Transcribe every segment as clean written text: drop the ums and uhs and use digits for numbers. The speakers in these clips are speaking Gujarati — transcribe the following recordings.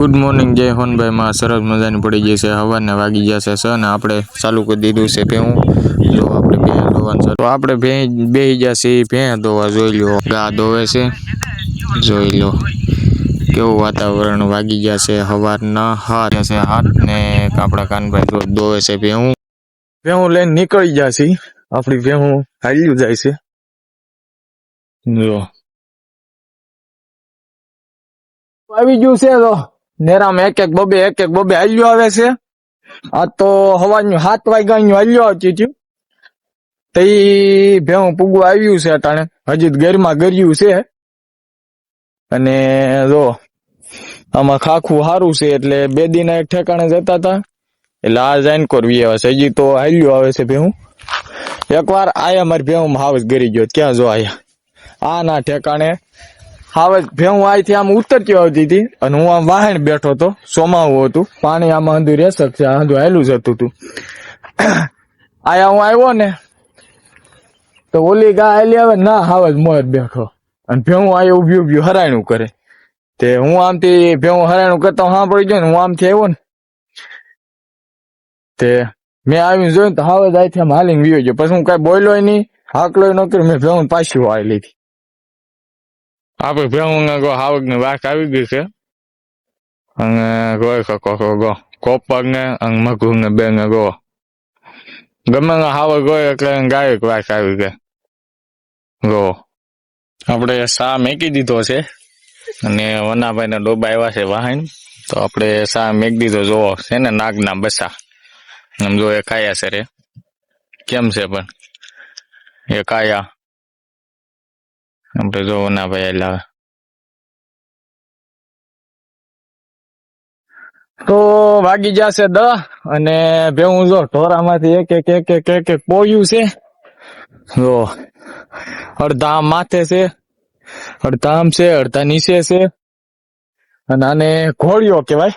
ગુડ મોર્નિંગ જય હોનભાઈ માં સરસ મજાની પડી ગઈ છે હવાને વાગી જશે છે ને આપણે ચાલુ કરી દીધું છે ભેહું જો આપણે ભેં ધોવાનું છે તો આપણે ભેં બેહી જશે ભેં ધોવા જોઈ લો ગા ધોવે છે જોઈ લો કેવું વાતાવરણ વાગી જશે હવારના હાથ ને આપણા કાનભાઈ ધોવે છે ભેહું લઈને નીકળી જશે આપણી ભેહું હાલ્યું જાય છે જો આવી ગયું છે તો નેરામાં એક બબે હાલ્યો આવે છે આ તો હવાનું 7 વાગ્યાનું હાલ્યો આવતી થયું તો ઈ ભેહું પૂગું આવ્યું છે અટાણે હજી ઘરમાં ગર્યું છે અને જો આમાં ખાખું સારું છે એટલે 2 દિન એક ઠેકાણે જતા હતા એટલે આ જાઈન કરવી આવે છે હજી તો હાલ્યો આવે છે ભેહું એકવાર આયા મારી ભેહું હાવજ ગરી ગયો ક્યાં જો આયા આ ના ઠેકાણે હવે ભેહું અહીંથી આમ ઉતરતી આવતી હતી અને હું આમ વાહણ બેઠો હતો સોમાવું હતું પાણી આમાં અંધું રેસક છે અંધું હાલું જતું હતું આયા હું આવ્યો ને તો ઓલી ગા હાલી આવે ના હાવજ મોર બેઠો અને ભેહું આયા ઉભી હરાયણું કરે તે હું આમથી ભેહું હરાયણું કરતા સાંભળી ગયો ને હું આમથી આવ્યો ને તે મેં આવીને જોયું તો હાવજ અહીંથી આમ હાલીને વિયો ગયો પછી હું કઈ બોલ્યો નહીં હાકલો ન કર્યો મેં ભેહું પાછી આવી લીધી આપણે ભેહું હાવક ની વાક આવી ગઈ છે અને ગોય ગો કોપર ને મઘું ને બે ને ગો ગમે હાવક ગોય એટલે ગાયક વાક આવી ગઈ ગો આપણે સા મેકી દીધો છે અને વનાભાઈ ના ડોબા આવ્યા છે વાહન તો આપણે સા મેકી દીધો જોવો છે ને નાગના બસા આમ જો એ ખાયા છે રે કેમ છે પણ એ ખાયા આપણે જો વનાભાઈ લાવે તો વાગી જશે 10 અને ભેહું જો ઢોરામાંથી એક પોયું છે જો અડધા આમ માથે છે અડધા આમ છે અડધા નીચે છે અને આને ઘોડિયો કહેવાય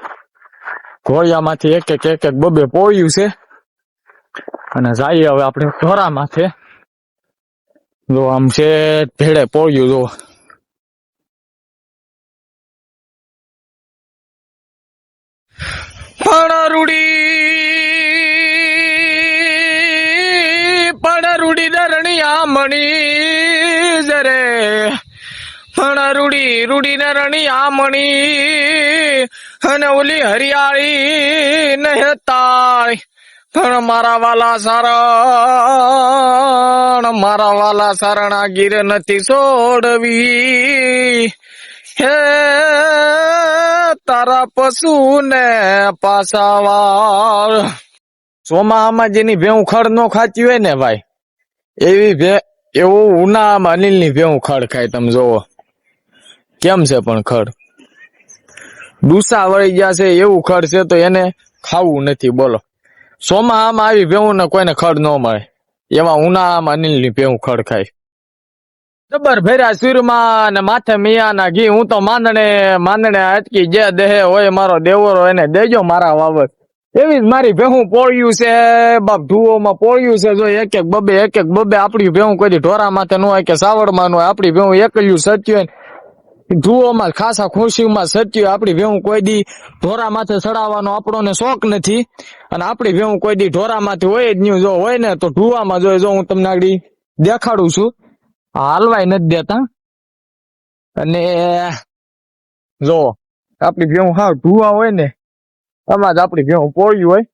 ઘોડિયામાંથી એક બબે પોયું છે અને જઈએ હવે આપણે ઢોરામાંથી જો આમ છે ભેડે પોયું જો પણરૂડી દરણિયા મણી જરે રૂડી ને રણિયા મણી અને ઓલી હરિયાળી ને તાળી પણ મારા વાલા સારણા ગીર નથી છોડવી હે તારા પશુ ને પાસાવાળ ચોમાહામાં જેની ભેહું ખડ નો ખાતી હોય ને ભાઈ એવું ઉનાળામાં અનિલ ની ભેહું ખડ ખાય તમે જોવો કેમ છે પણ ખડ ડૂસા વળી ગયા છે એવું ખડ છે તો એને ખાવું નથી બોલો ચોમાહામાં આવી ભેહું ને કોઈને ખડ ન મળે એવા ઉનાળામાં અનિલ ની ભેહું ખડ ખાય જબર ભેરા સુરમાં ને માથે મિયાના ઘી હું તો માંદણે અટકી જે દેહે હોય મારો દેવરો એને દેજો મારા વાવર એવી જ મારી ભેહું પોળ્યું છે બાપ ધુઓમાં પોળ્યું છે જો એક બબે આપડી ભેહું કોઈ ઢોરા માથે ન હોય કે સાવડમાં ન હોય આપડી ભેહું એકલ્યું સત્યું ધુઓમાં ખાસા ખુશીમાં સત્યું આપડી ભેહું કોઈ દી ઢોરા માથે ચડાવવાનો આપણોને શોખ નથી અને આપડી ભેહું કોઈ દી ઢોરા માથે હોય જ નહીં જો હોય ને તો ધુવામાં જોઈએ જો હું તમને આગળ દેખાડું છું હાલવાય નથી દેતા અને જો આપડી ભેહું હાવ ધુવા હોય ને આમાં જ આપડી ભેહું પોળ્યું હોય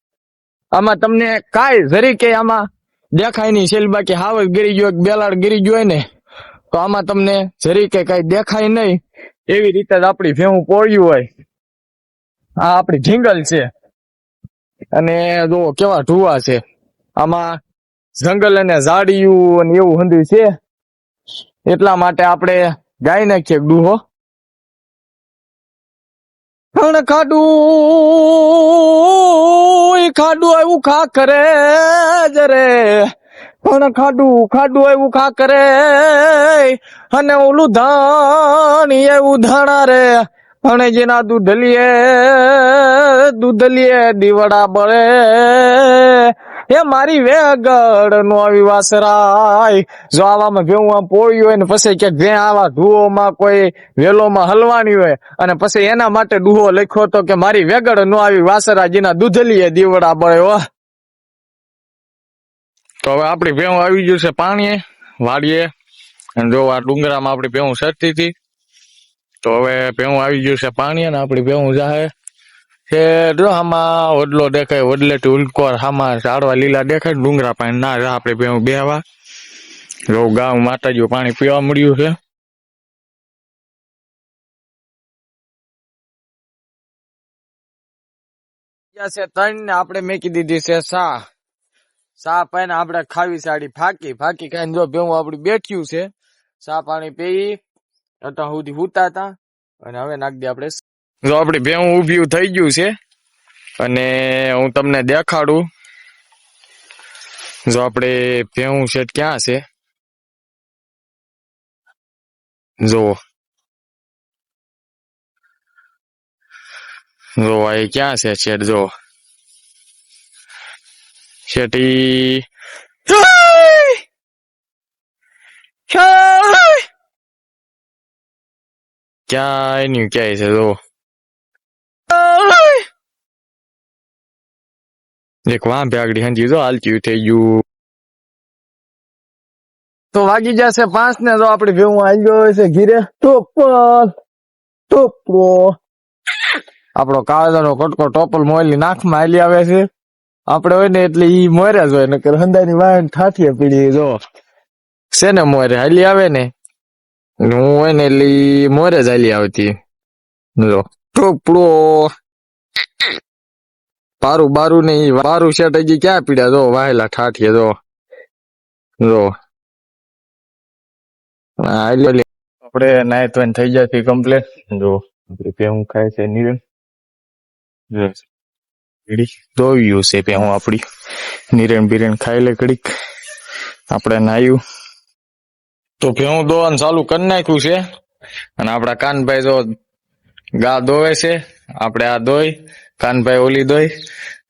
આમાં તમને કાંઈ જરીકે આમાં દેખાય નહીં છેલ્લી બાકી હાવ જ ગરી ગયો બેલાડ ગરી ગયો હોય ને તો આમાં તમને જરીકે કઈ દેખાય નહીં એવી રીતે જ આપડી ભેહું પોળ્યું હોય આ આપડી ઢીંગલ છે અને જો કેવા ઢુવા છે આમાં જંગલ અને ઝાડિયું અને એવું હંધું છે એટલા માટે આપણે ગાય નાખીએ ડૂહો ખાડું એવું ખા કરે જરે ખાડું એવું ખા કરે અને ઓલું ધાણી એવું ધાણા રે અને જેના દૂધલીએ દીવડા બળે એ મારી વેગડ નો આવી વાસરાય. જો આવામાં ભેવું આમ પોળ્યું હોય ને પછી ક્યાંક ભે આવા ધુઓમાં કોઈ વેલોમાં હલવાની હોય અને પછી એના માટે ડુહો લખ્યો હતો કે મારી વેગડ નો આવી વાસરા જેના દૂધલીએ દીવડા બળ્યો. તો હવે આપડી ભેવું આવી ગયું છે પાણીએ વાડીએ, અને જો આ ડુંગરામાં આપડી ભેવું સરતી હતી. તો હવે ભેવું આવી ગયું છે પાણી અને આપડી ભેવું જાહે કે જો આમાં વડલો દેખાય, વડલેથી ઉલકોર આમાં ઝાડવા લીલા દેખાય, ડુંગરા પાણી ના જા આપડે ભેવું બેહવા. જો ગામ માતાજીઓ પાણી પીવા મળ્યું છે. ત્રણ ને આપણે મેકી દીધી છે સા પાઈને આપણે ખાવી સાડી ફાકી ખાઈને જો ભેવું આપડું બેઠ્યું છે. સા પાણી પી અત્યાર સુધી હુતા હતા અને હવે નાખી દે આપણે. જો આપડી ભેવું ઉભ્યું થઈ ગયું છે અને હું તમને દેખાડું. જો આપણે ભેવું છે ક્યાં છે જો આ ક્યાં છે શેઠ, જો શેઠી ક્યાંય છે જો એક વાં ભેગડી હંજી જો હાલતી થઈ ગયું. તો વાગી જશે 5 ને જો આપડે ભેવું આવી ગયો છે ઘીરે. ટોપલો આપણો કાળજાનો કટકો ટોપલ મોયલી નાખમાં હાલી આવે છે. આપડે હોય ને એટલે ઈ મોરે જ હોય, નકર હંદાની વાહન ઠાઠીએ પીડી જો છે ને મોરે હાલી આવે ને, હું હોય ને એટલે ઈ મોરે જ હાલી આવતી. જો ટોપલો પારું બારું ને ઈ વારું શેઠ હજી ક્યાં પીડ્યા જો વાહેલા ઠાઠીએ જો આપડે નાય તો થઈ જતી કમ્પ્લેટ. જો ભેવું ખાય છે નીરણ દોવ્યું છે ભેવું આપડી. નીરણ બીરણ ખાઈ લે ઘડીક. આપણે નાયું તો ભેવું દોવાનું ચાલુ કરી નાખ્યું છે અને આપડા કાનભાઈ જો ગા દોવે છે. આપણે આ દોઈ, કાનભાઈ ઓલી દોઈ,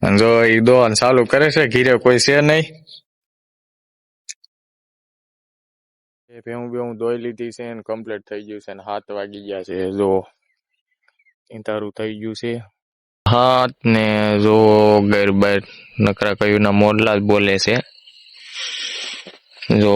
અને જો ઈ દોવાનું ચાલુ કરે છે. ઘીરે કોઈ છે નહીં. ભેવું દોઈ લીધી છે ને કમ્પ્લીટ થઈ ગયું છે ને 7 વાગી ગયા છે. જો તારું થઈ ગયું છે 7 ને જો ગેરબાર નકરા કયું ના મોરલા જ બોલે છે. જો